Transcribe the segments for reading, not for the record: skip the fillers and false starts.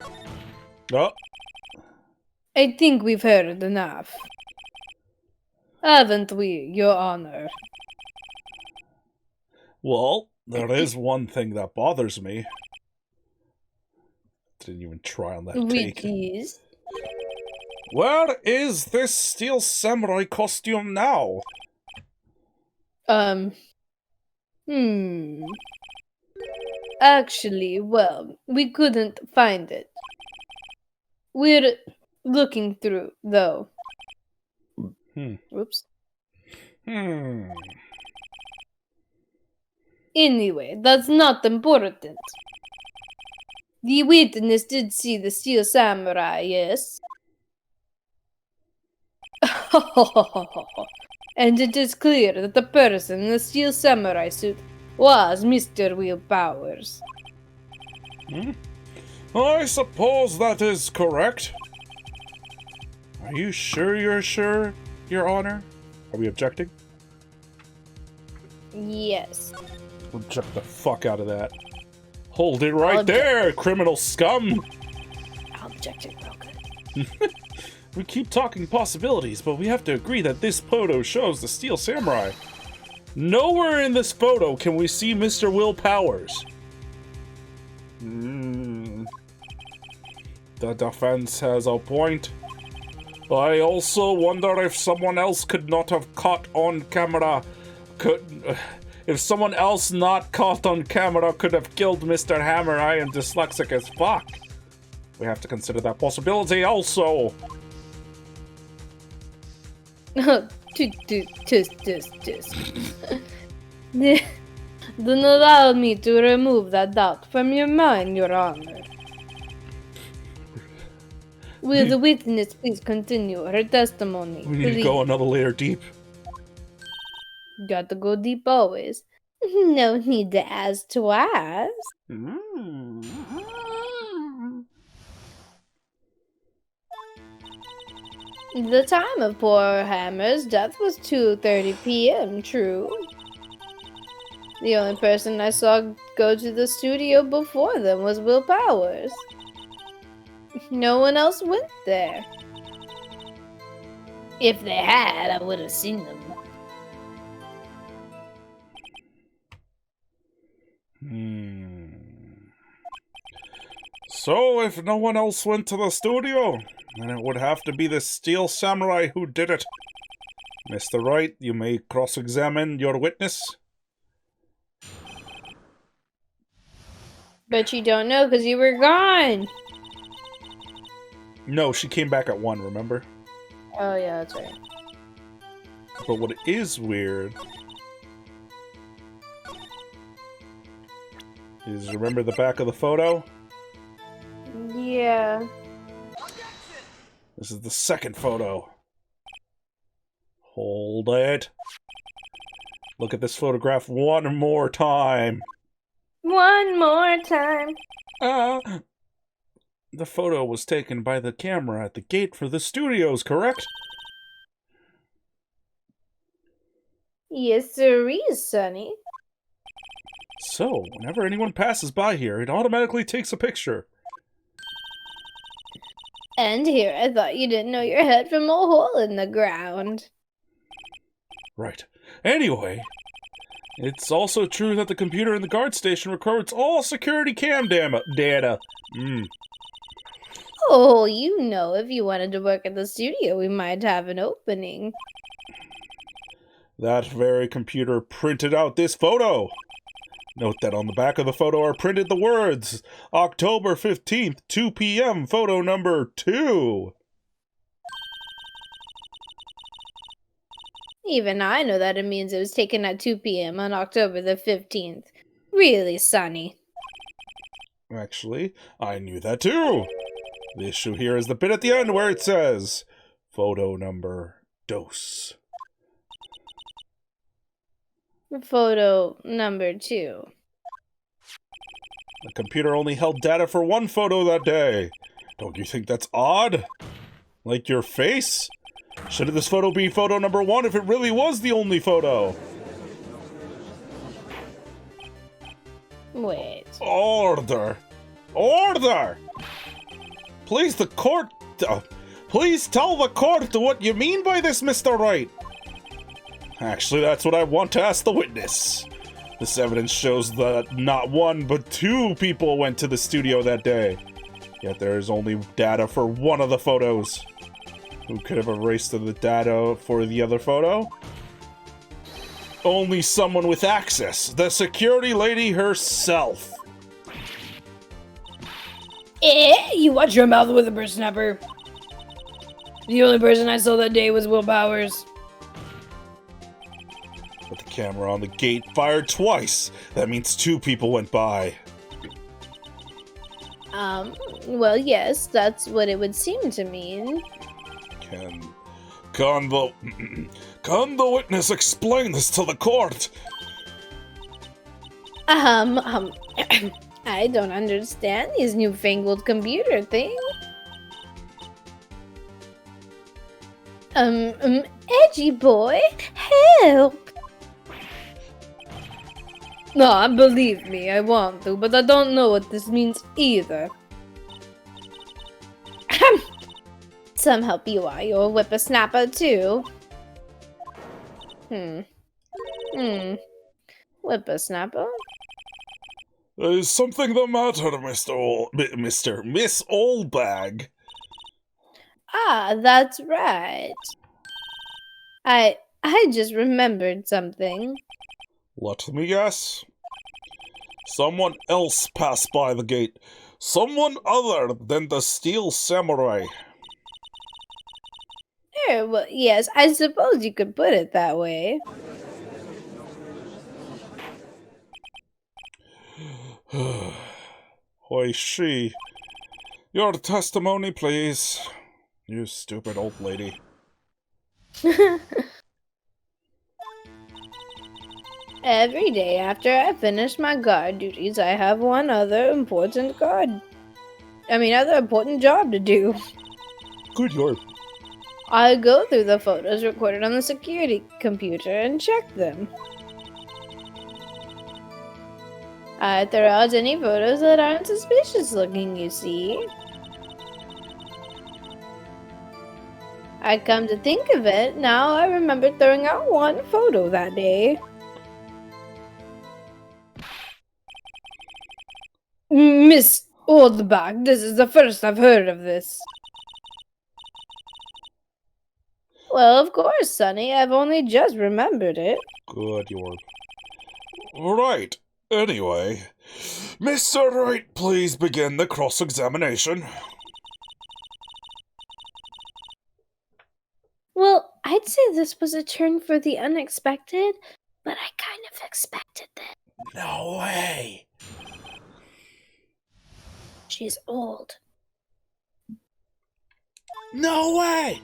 Oh. I think we've heard enough. Haven't we, Your Honor? Well, there is one thing that bothers me. Didn't even try on that take. Which is? Where is this steel samurai costume now? Actually, well, we couldn't find it. We're looking through, though. Oops. Anyway, that's not important. The witness did see the steel samurai, yes? And it is clear that the person in the steel samurai suit was Mr. Will Powers. I suppose that is correct. Are you sure you're sure, Your Honor? Are we objecting? Yes. Object the fuck out of that. Hold it right there, criminal scum! I'll object it real good. We keep talking possibilities, but we have to agree that this photo shows the steel samurai. Nowhere in this photo can we see Mr. Will Powers. The defense has a point. I also wonder if someone else could not have caught on camera. If someone else not caught on camera could have killed Mr. Hammer, I am dyslexic as fuck. We have to consider that possibility also. Do not allow me to remove that doubt from your mind, Your Honor. Will the witness please continue her testimony? We need to go another layer deep. Got to go deep always. No need to ask twice. The time of poor Hammer's death was 2:30 p.m., true. The only person I saw go to the studio before them was Will Powers. No one else went there. If they had, I would have seen them. So, if no one else went to the studio, then it would have to be the steel samurai who did it. Mr. Wright, you may cross-examine your witness. But you don't know because you were gone. No, she came back at 1, remember? Oh, yeah, that's right. But what is weird is, remember the back of the photo? Yeah. This is the second photo. Hold it. Look at this photograph one more time. One more time. The photo was taken by the camera at the gate for the studios, correct? Yes, sirree, Sonny. So, whenever anyone passes by here, it automatically takes a picture. And here, I thought you didn't know your head from a hole in the ground. Right. Anyway, it's also true that the computer in the guard station records all security cam data. Oh, you know, if you wanted to work at the studio, we might have an opening. That very computer printed out this photo. Note that on the back of the photo are printed the words, October 15th, 2 p.m., photo number 2. Even I know that it means it was taken at 2 p.m. on October the 15th. Really, Sonny. Actually, I knew that too. The issue here is the bit at the end where it says, photo number dose. Photo number 2. The computer only held data for one photo that day. Don't you think that's odd? Like your face? Shouldn't this photo be photo number 1 if it really was the only photo? Wait. Order! Order! Please, the court... please tell the court what you mean by this, Mr. Wright. Actually, that's what I want to ask the witness. This evidence shows that not one, but 2 people went to the studio that day. Yet there is only data for one of the photos. Who could have erased the data for the other photo? Only someone with access. The security lady herself. You watch your mouth, whippersnapper. The only person I saw that day was Will Powers. But the camera on the gate fired twice. That means 2 people went by. Well, yes, that's what it would seem to mean. Can the witness explain this to the court? I don't understand these newfangled computer things. Edgy boy, help! No, believe me, I want to, but I don't know what this means either. Some help you are, you're a whippersnapper too. Whippersnapper? Is something the matter, Miss Oldbag? Ah, that's right. I just remembered something. Let me guess. Someone else passed by the gate. Someone other than the Steel Samurai. Well, yes, I suppose you could put it that way. Oi, she. Your testimony, please. You stupid old lady. Every day after I finish my guard duties, I have one other important job to do. Good lord. I go through the photos recorded on the security computer and check them. I throw out any photos that aren't suspicious looking, you see. I come to think of it, now I remember throwing out one photo that day. Miss Oldbag, this is the first I've heard of this. Well, of course, Sonny. I've only just remembered it. Good lord. Right. Anyway, Mr. Wright, please begin the cross-examination. Well, I'd say this was a turn for the unexpected, but I kind of expected that. No way. She's old. No way.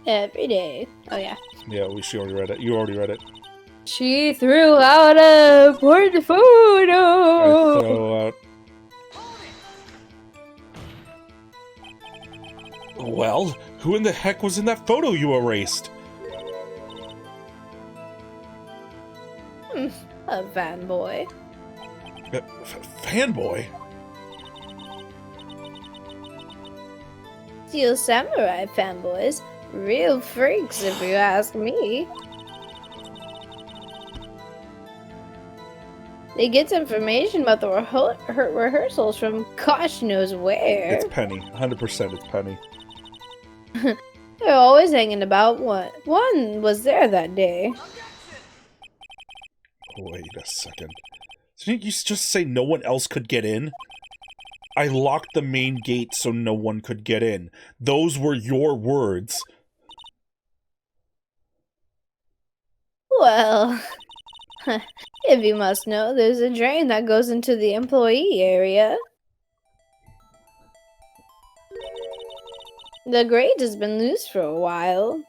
Every day. Oh, yeah. Yeah, she already read it. You already read it. She threw out a portfolio. I throw out. Well, who in the heck was in that photo you erased? A fanboy. Fanboy? Steel Samurai fanboys. Real freaks, if you ask me. They get information about the rehearsals from gosh knows where. It's Penny. 100% it's Penny. They're always hanging about. One was there that day. Wait a second. Didn't you just say no one else could get in? I locked the main gate so no one could get in. Those were your words. Well, if you must know, there's a drain that goes into the employee area. The grate has been loose for a while.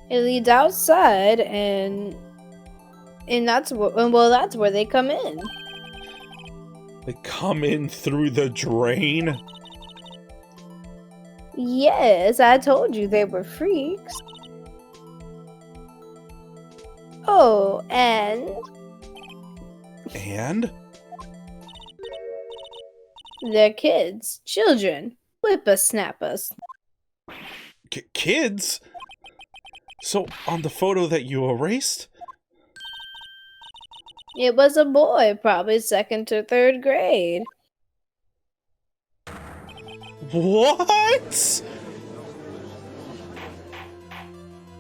It leads outside, and that's where they come in. They come in through the drain? Yes, I told you they were freaks. Oh, and... And? They're kids, children, whippersnappers. Kids? So, on the photo that you erased? It was a boy, probably 2nd to 3rd grade. What?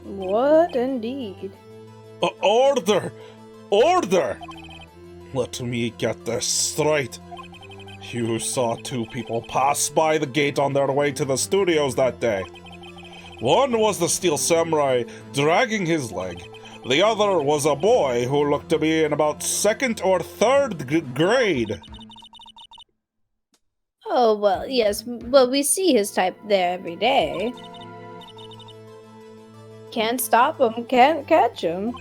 What indeed? Order! Order! Let me get this straight. You saw 2 people pass by the gate on their way to the studios that day. One was the Steel Samurai dragging his leg. The other was a boy who looked to be in about 2nd or 3rd grade. Oh, well, yes, but we see his type there every day. Can't stop him, can't catch him.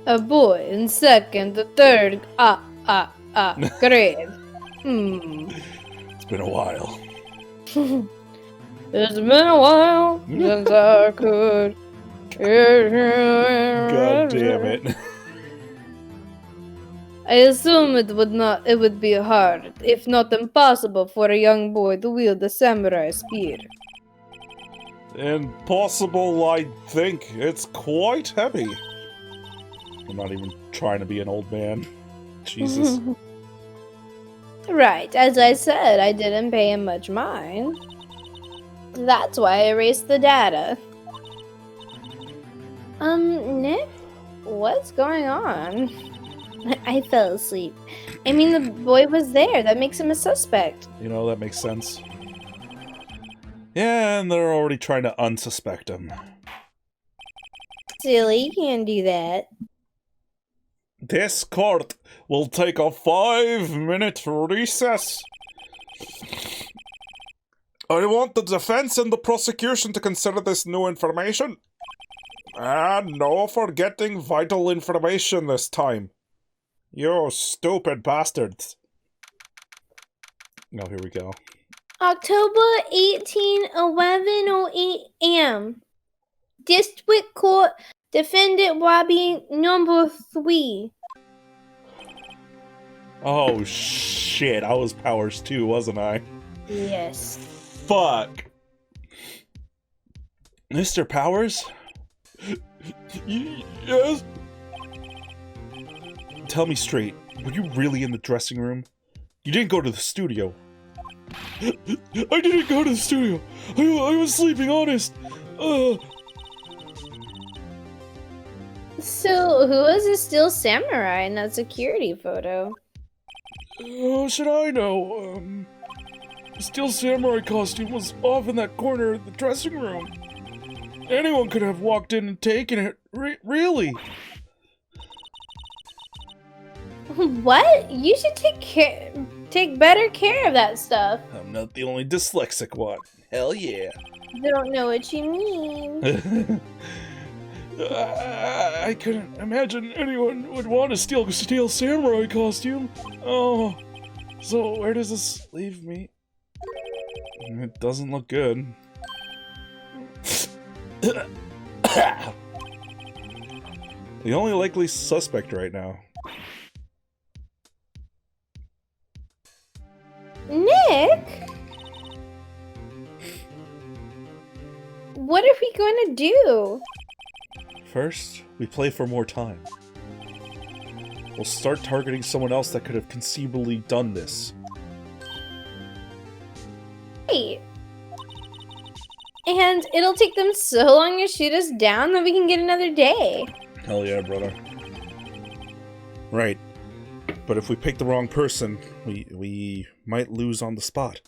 A boy in 2nd to 3rd grade. It's been a while. It's been a while since I could. God damn it. I assume it would be hard, if not impossible, for a young boy to wield a samurai spear. Impossible, I think. It's quite heavy. I'm not even trying to be an old man. Jesus. Right, as I said, I didn't pay him much mind. That's why I erased the data. Nick? What's going on? I fell asleep. I mean, the boy was there. That makes him a suspect. You know, that makes sense. Yeah, and they're already trying to unsuspect him. Silly, you can't do that. This court will take a 5-minute recess. I want the defense and the prosecution to consider this new information. And no forgetting vital information this time. You stupid bastards. Oh, here we go. October 18, 11:08 a.m. District Court, Defendant Robbie number 3. Oh, shit. I was Powers too, wasn't I? Yes. Fuck. Mr. Powers? Yes? Tell me straight, were you really in the dressing room? You didn't go to the studio. I didn't go to the studio. I was sleeping, honest. So, who was the Steel Samurai in that security photo? How should I know? The Steel Samurai costume was off in that corner of the dressing room. Anyone could have walked in and taken it. Really? What? You should take better care of that stuff. I'm not the only dyslexic one. Hell yeah. I don't know what you mean. I couldn't imagine anyone would want a Steel Samurai costume. Oh, so where does this leave me? It doesn't look good. The only likely suspect right now. Nick? What are we going to do? First, we play for more time. We'll start targeting someone else that could have conceivably done this. Wait. And it'll take them so long to shoot us down that we can get another day. Hell yeah, brother. Right. But if we pick the wrong person, we might lose on the spot.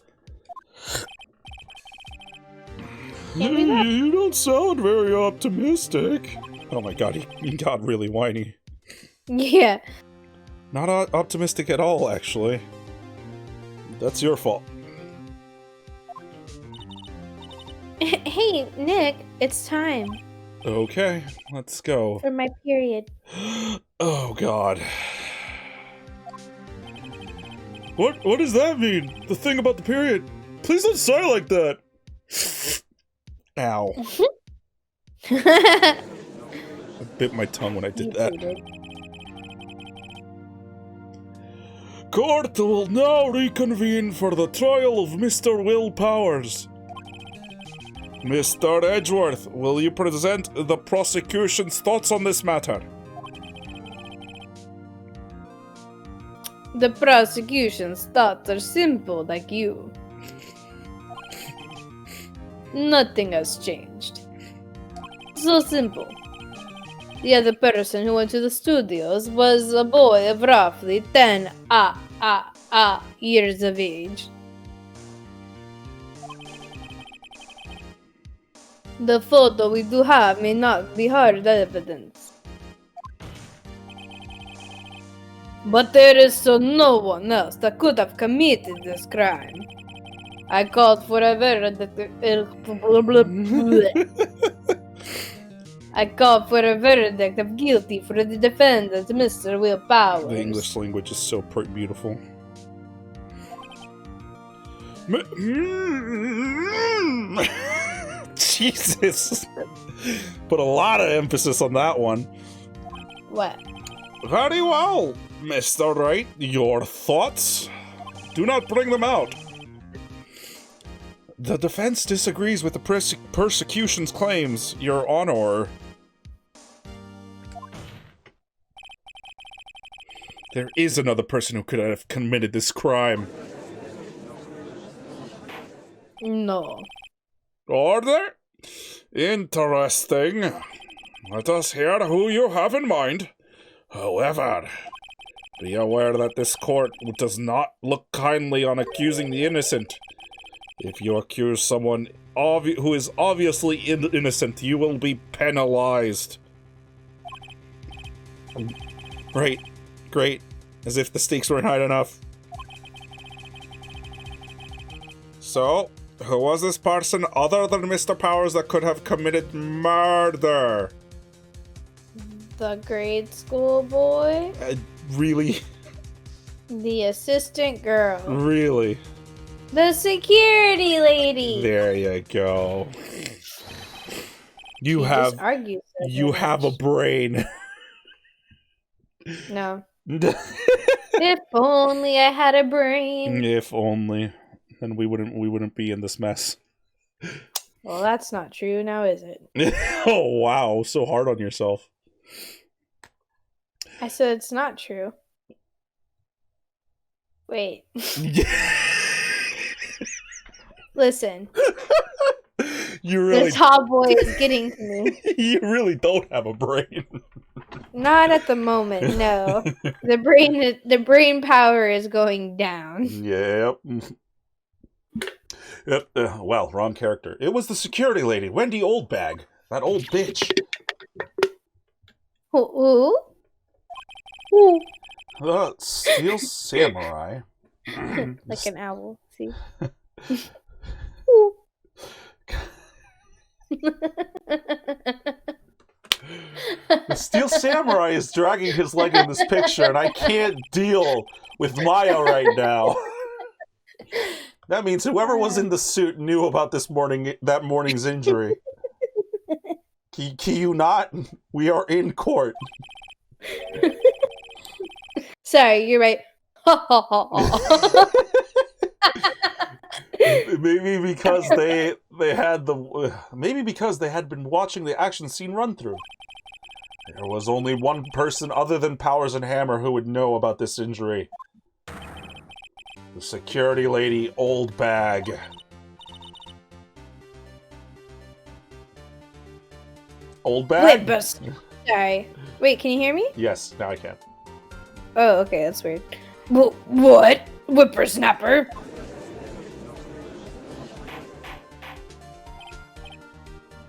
You don't sound very optimistic. Oh my god, he got really whiny. Yeah. Not optimistic at all, actually. That's your fault. Hey, Nick, it's time. Okay, let's go. For my period. Oh god. What does that mean? The thing about the period? Please don't sigh like that. Ow. I bit my tongue when I did that. court will now reconvene for the trial of Mr. Will Powers. Mr. Edgeworth, will you present the prosecution's thoughts on this matter? The prosecution's thoughts are simple, like you. Nothing has changed. So simple. The other person who went to the studios was a boy of roughly 10 years of age. The photo we do have may not be hard evidence. But there is so no one else that could have committed this crime. I called for a verdict. I called for a verdict of guilty for the defendant, Mr. Will Powers. The English language is so beautiful. Jesus. Put a lot of emphasis on that one. What? Very well, Mr. Wright. Your thoughts? Do not bring them out. The defense disagrees with the persecution's claims, Your Honor. There is another person who could have committed this crime. No. Order? Interesting. Let us hear who you have in mind. However, be aware that this court does not look kindly on accusing the innocent. If you accuse someone who is obviously innocent, you will be penalized. Right. Great. As if the stakes weren't high enough. So, who was this person other than Mr. Powers that could have committed murder? The grade school boy? Really? The assistant girl? Really? The security lady! There you go. You just argues so you much. have a brain. No. If only I had a brain. If only. Then we wouldn't be in this mess. Well, that's not true now, is it? Oh, wow. So hard on yourself. I said it's not true. Wait. Listen. You really... This hot boy is getting to me. You really don't have a brain. Not at the moment, no. The brain power is going down. Yep. Yep. Well, wrong character. It was the security lady, Wendy Oldbag. That old bitch. Who? Steel Samurai. Like an owl, see? The Steel Samurai is dragging his leg in this picture, and I can't deal with Maya right now. That means whoever was in the suit knew about that morning's injury. Can you not? We are in court. Sorry, you're right. Maybe because they had been watching the action scene run through. There was only one person other than Powers and Hammer who would know about this injury. The security lady, Oldbag. Oldbag? Wait, sorry. Wait, can you hear me? Yes, now I can. Oh, okay, that's weird. What? Whippersnapper?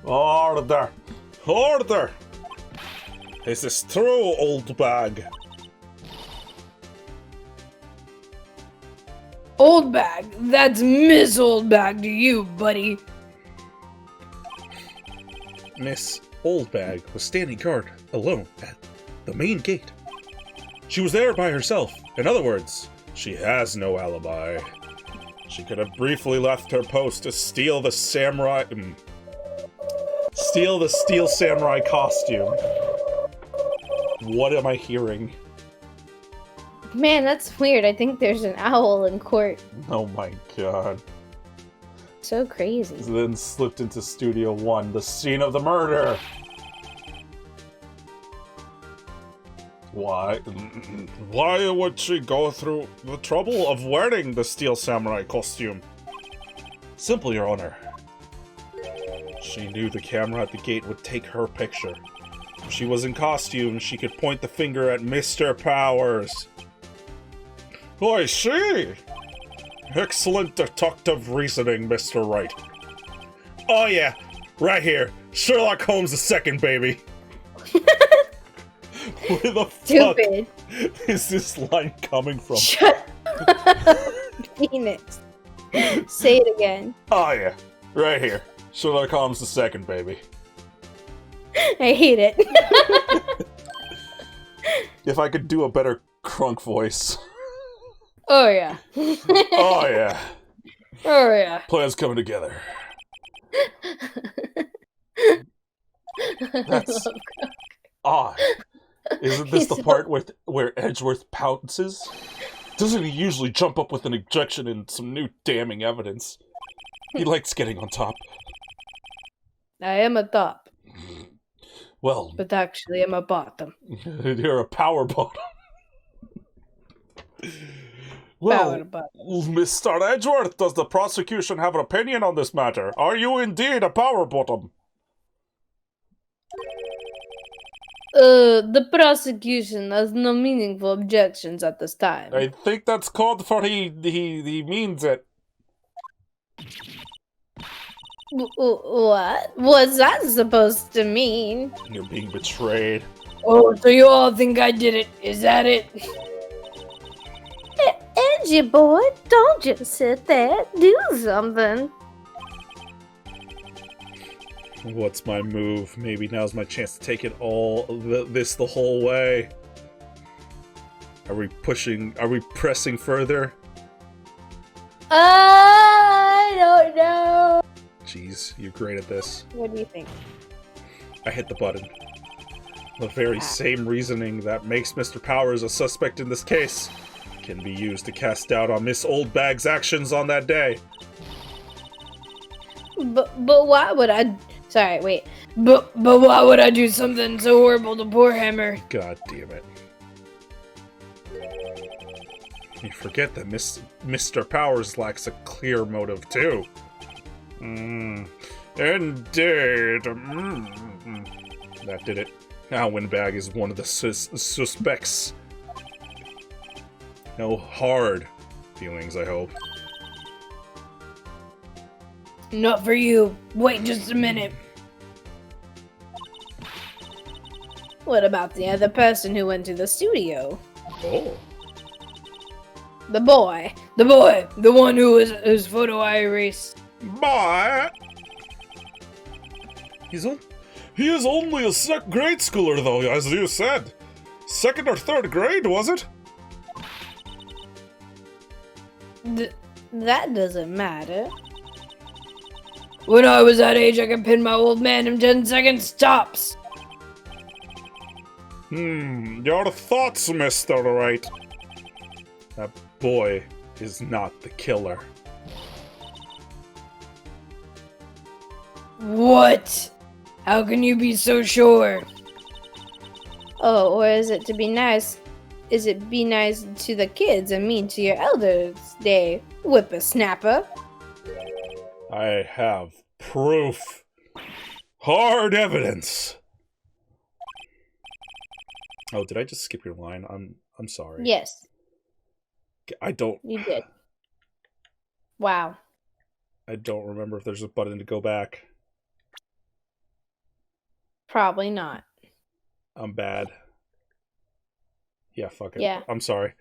Order! Order! This is true, Oldbag. Oldbag? That's Miss Oldbag to you, buddy. Miss Oldbag was standing guard alone at the main gate. She was there by herself. In other words, she has no alibi. She could have briefly left her post to steal the Steel Samurai costume. What am I hearing? Man, that's weird. I think there's an owl in court. Oh my god. So crazy. Then slipped into Studio 1, the scene of the murder! Why would she go through the trouble of wearing the Steel Samurai costume? Simple, Your Honor. She knew the camera at the gate would take her picture. If she was in costume, she could point the finger at Mr. Powers. I see! Excellent detective reasoning, Mr. Wright. Oh yeah, right here. Sherlock Holmes II, baby. Where the Stupid. fuck is this line coming from? Shut up, Phoenix. Say it again. Oh yeah, right here. Sherlock Holmes II, baby. I hate it. If I could do a better crunk voice. Oh yeah. Oh yeah. Oh yeah. Plans coming together. That's odd. Isn't this the part where Edgeworth pounces? Doesn't he usually jump up with an objection and some new damning evidence? He likes getting on top. I am a top. Well, But actually I'm a bottom. you're a power bottom. Well, Power bottom. Mr. Edgeworth, does the prosecution have an opinion on this matter? Are you indeed a power bottom? The prosecution has no meaningful objections at this time. I think that's called for he means it. What? What's that supposed to mean? You're being betrayed. Oh, so you all think I did it? Is that it? Edgy boy, don't just sit there. Do something. What's my move? Maybe now's my chance to take it all, the whole way. Are we pressing further? I don't know. Jeez, you're great at this. What do you think? I hit the button. The very same reasoning that makes Mr. Powers a suspect in this case can be used to cast doubt on Miss Oldbag's actions on that day. But why would I... Sorry, wait. But why would I do something so horrible to poor Hammer? God damn it. You forget that Mr. Powers lacks a clear motive, too. Indeed. That did it. Now Windbag is one of the suspects. No hard feelings, I hope. Not for you. Wait just a minute. What about the other person who went to the studio? Oh. The boy. The one whose photo I erased. But he is only a grade schooler, though, as you said. Second or third grade, was it? That doesn't matter. When I was that age, I could pin my old man in 10 seconds tops. Your thoughts, Mr. Wright. That boy is not the killer. What? How can you be so sure? Oh, or is it to be nice? Is it be nice to the kids and mean to your elders, they whippersnapper? I have proof. Hard evidence. Oh, did I just skip your line? I'm sorry. Yes, I don't. you did. Wow. I don't remember if there's a button to go back. Probably not. I'm bad. Yeah, fuck it. Yeah. I'm sorry.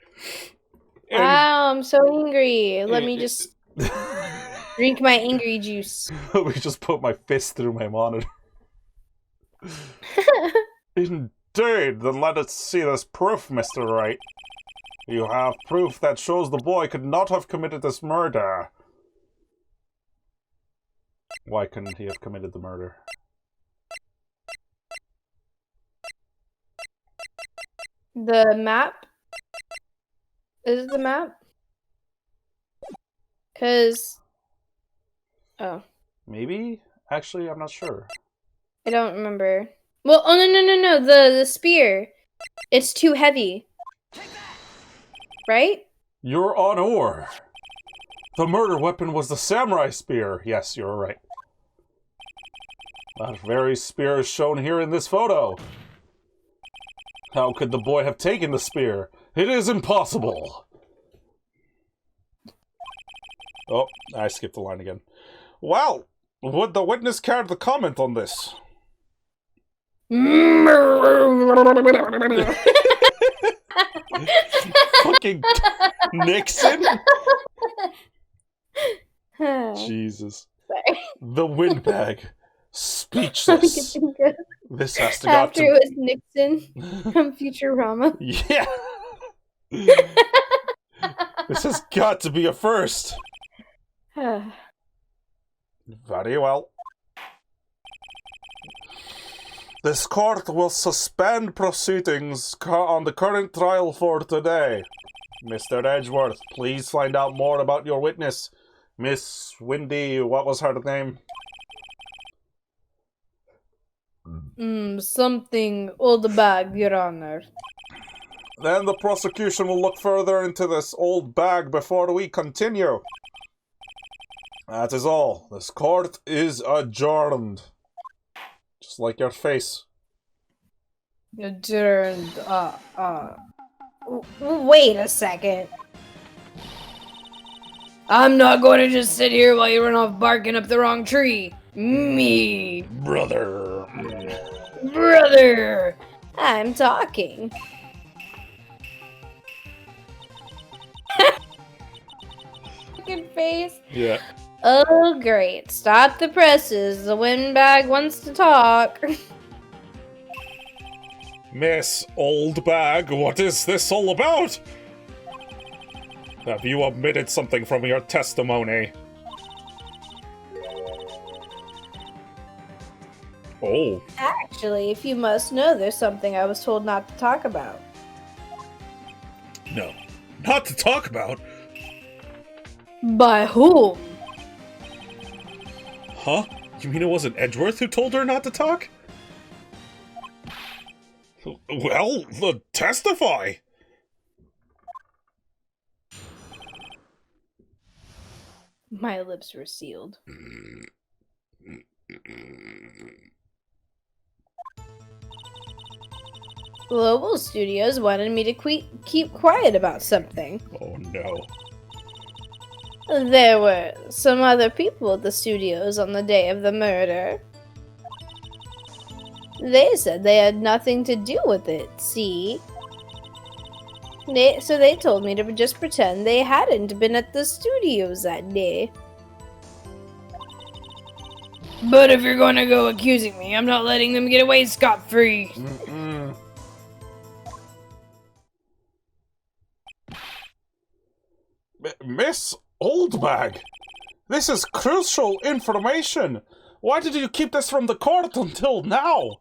Wow, I'm so angry. Let me just drink my angry juice. We just put my fist through my monitor. Indeed, then let us see this proof, Mr. Wright. You have proof that shows the boy could not have committed this murder. Why couldn't he have committed the murder? The map? Is it the map? Cause... Oh. Maybe? Actually, I'm not sure. I don't remember. Well, oh no, the spear. It's too heavy. Right? Your Honor! The murder weapon was the samurai spear. Yes, you're right. That very spear is shown here in this photo. How could the boy have taken the spear? It is impossible! Oh, I skipped the line again. Well, would the witness care to comment on this? Fucking Nixon? Jesus. Sorry. The windbag. Speechless. This has to go After it was Nixon from Futurama. Yeah. This has got to be a first. Very well. This court will suspend proceedings on the current trial for today. Mr. Edgeworth, please find out more about your witness. Miss Windy, what was her name? Something Oldbag, Your Honor. Then the prosecution will look further into this old bag before we continue. That is all. This court is adjourned. Just like your face. Adjourned, wait a second. I'm not going to just sit here while you run off barking up the wrong tree. Me. Brother. Brother. I'm talking. Fucking face. Yeah. Oh, great. Stop the presses. The windbag wants to talk. Miss Oldbag, what is this all about? Have you omitted something from your testimony? Oh. Actually, if you must know, there's something I was told not to talk about. No. Not to talk about? By whom? Huh? You mean it wasn't Edgeworth who told her not to talk? Well, testify! My lips were sealed. Global Studios wanted me to keep quiet about something. Oh no. There were some other people at the studios on the day of the murder. They said they had nothing to do with it, see? So they told me to just pretend they hadn't been at the studios that day. But if you're gonna go accusing me, I'm not letting them get away scot-free. Miss Oldbag, this is crucial information. Why did you keep this from the court until now?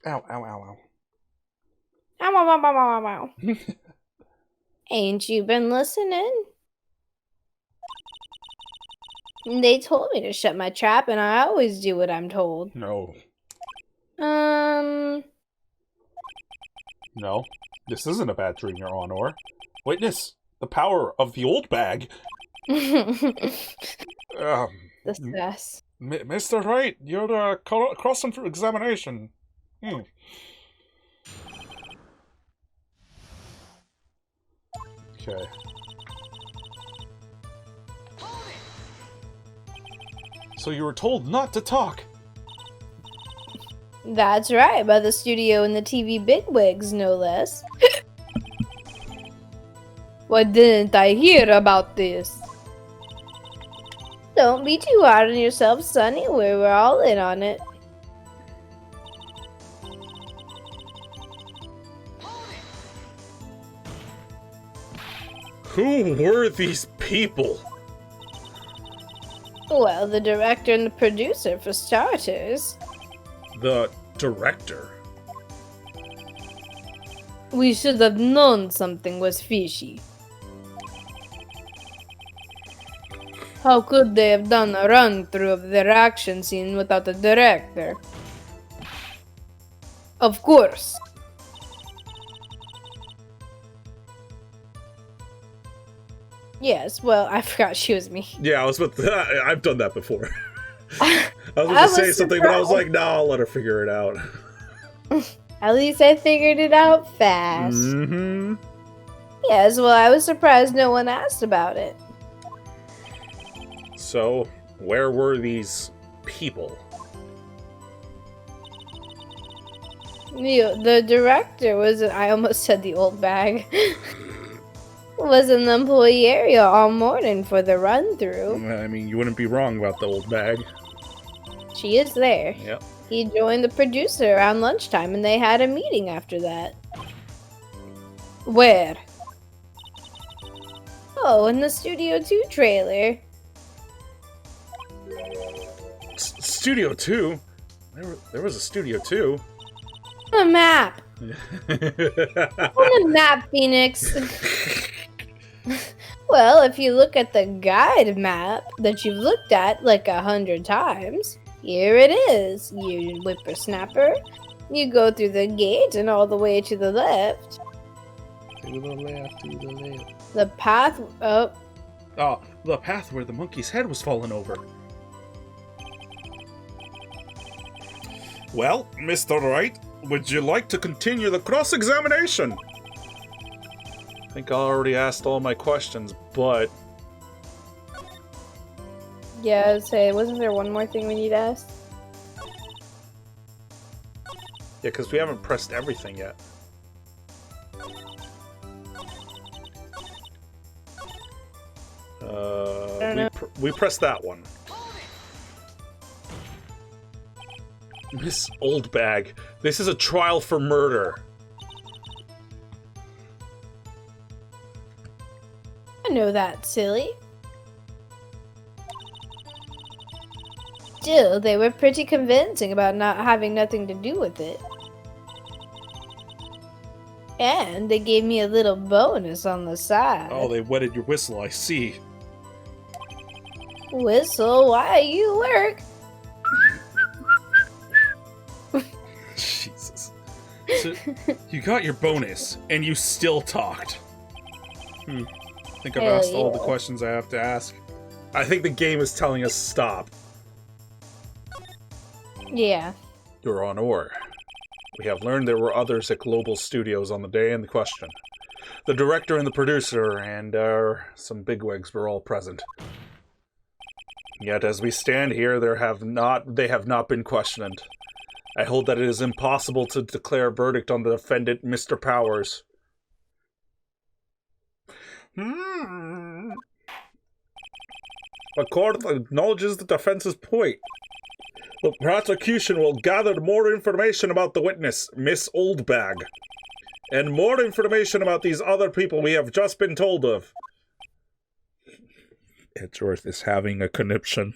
Ow, ow, ow, ow. Ow, ow, ow, ow, ow, ow. Ain't you been listening? They told me to shut my trap, and I always do what I'm told. No. No. This isn't a bad dream, Your Honor. Witness the power of the Oldbag. Discuss. Mr. Wright, you're crossing for examination. Okay. So you were told not to talk. That's right, by the studio and the TV bigwigs, no less. Why didn't I hear about this? Don't be too hard on yourself, Sonny. We're all in on it. Who were these people? Well, the director and the producer, for starters. The director? We should have known something was fishy. How could they have done a run-through of their action scene without a director? Of course. Yes, well, I forgot she was me. Yeah, I've done that before. I was about to say something, but I was like, no, I'll let her figure it out. At least I figured it out fast. Mm-hmm. Yes, well, I was surprised no one asked about it. So, where were these people? The director was, I almost said the Oldbag, was in the employee area all morning for the run-through. I mean, you wouldn't be wrong about the Oldbag. She is there. Yep. He joined the producer around lunchtime and they had a meeting after that. Where? Oh, in the Studio 2 trailer. Studio 2? There was a Studio 2. On the map. On the map, Phoenix. Well, if you look at the guide map that you've looked at like 100 times, here it is, you whippersnapper. You go through the gate and all the way to the left. To the left, to the left. The path up. Oh, the path where the monkey's head was fallen over. Well, Mr. Wright, would you like to continue the cross-examination? I think I already asked all my questions, but... Yeah, I'd say, wasn't there one more thing we need to ask? Yeah, because we haven't pressed everything yet. We pressed that one. Miss Oldbag, this is a trial for murder. I know that, silly. Still, they were pretty convincing about not having nothing to do with it. And they gave me a little bonus on the side. Oh, they wetted your whistle, I see. Whistle, why you work? Jesus. So, you got your bonus, and you still talked. I think I've asked all the questions I have to ask. I think the game is telling us stop. Yeah. Your Honor, we have learned there were others at Global Studios on the day in the question. The director and the producer and some bigwigs were all present. Yet as we stand here, they have not been questioned. I hold that it is impossible to declare a verdict on the defendant, Mr. Powers. The court acknowledges the defense's point. The prosecution will gather more information about the witness, Miss Oldbag, and more information about these other people we have just been told of. Edgeworth is having a conniption.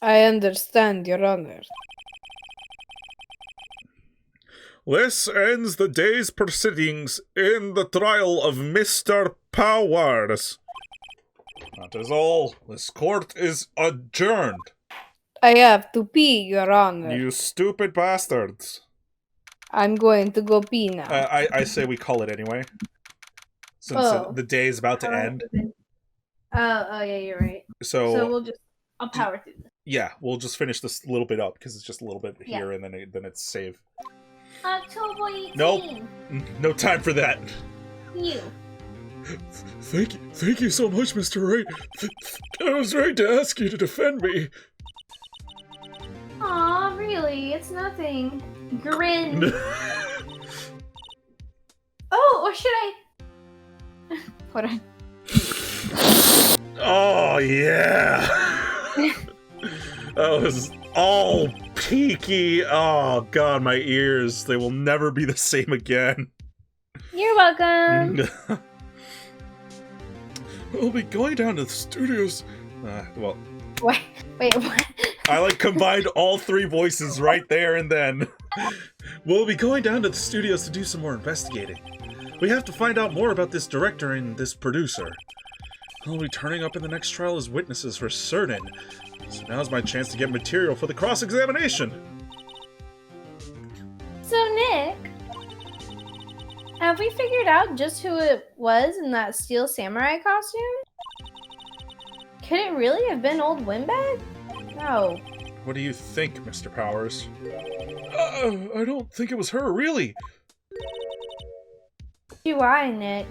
I understand, Your Honor. This ends the day's proceedings in the trial of Mr. Powers. That is all. This court is adjourned. I have to pee, Your Honor. You stupid bastards. I'm going to go pee now. I say we call it anyway. Since the day is about to end. Oh, yeah, you're right. So we'll just... I'll power through this. Yeah, we'll just finish this a little bit up, because it's just a little bit here, and then it's save. October 18. Nope. No time for that. You. Thank you so much, Mr. Wright. I was right to ask you to defend me. Aw, really? It's nothing. Grin. Oh, or should I... Hold on. Oh, yeah. That was all peaky. Oh, God, my ears. They will never be the same again. You're welcome. We'll be going down to the studios. Well. Wait, what? I, combined all three voices right there and then. We'll be going down to the studios to do some more investigating. We have to find out more about this director and this producer. They'll be turning up in the next trial as witnesses for certain. So now's my chance to get material for the cross-examination. So, Nick, have we figured out just who it was in that steel samurai costume? Could it really have been old Windbag? No. What do you think, Mr. Powers? I don't think it was her, really. Do I, Nick?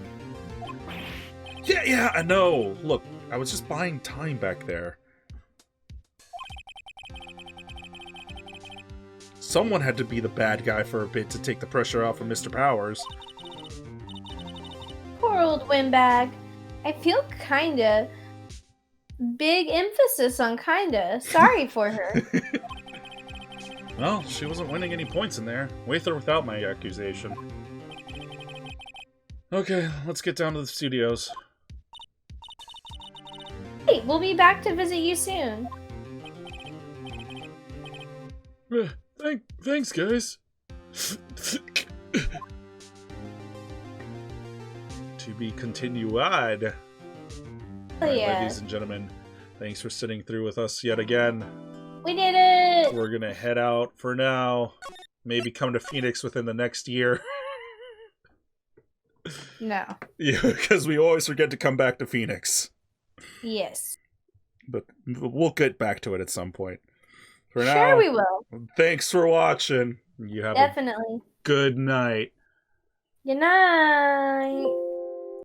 Yeah, I know. Look, I was just buying time back there. Someone had to be the bad guy for a bit to take the pressure off of Mr. Powers. Poor old Windbag. I feel kinda. Big emphasis on kinda. Sorry for her. Well, she wasn't winning any points in there, with or without my accusation. Okay, let's get down to the studios. Hey, we'll be back to visit you soon. Thanks, guys. To be continued. Oh, Alright, yeah. ladies and gentlemen, thanks for sitting through with us yet again. We did it! We're gonna head out for now. Maybe come to Phoenix within the next year. No. Yeah, because we always forget to come back to Phoenix. Yes. But we'll get back to it at some point. For Sure now, we will. thanks for watching. You have Definitely. a good night. Good night.